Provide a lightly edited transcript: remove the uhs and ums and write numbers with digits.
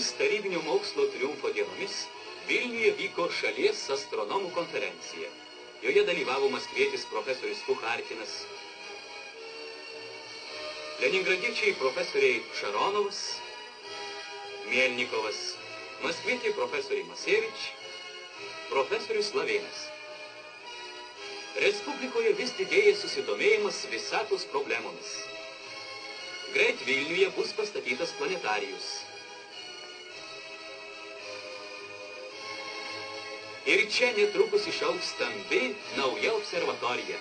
Šiomis tarybinio mokslo triumfo dienomis Vilniuje vyko šalies astronomų konferencija. Joje dalyvavo maskvietis profesorius Kucharkinas, leningradiečiai profesoriai Šaronovas, Mielnikovas, maskvietiai profesoriai Masevič, profesorius Lavėnas. Respublikoje vis didėja susidomėjimas visatos problemomis. Greit Vilniuje bus pastatytas planetarijus. Ir čia netrukus išaugs stambi nauja observatorija.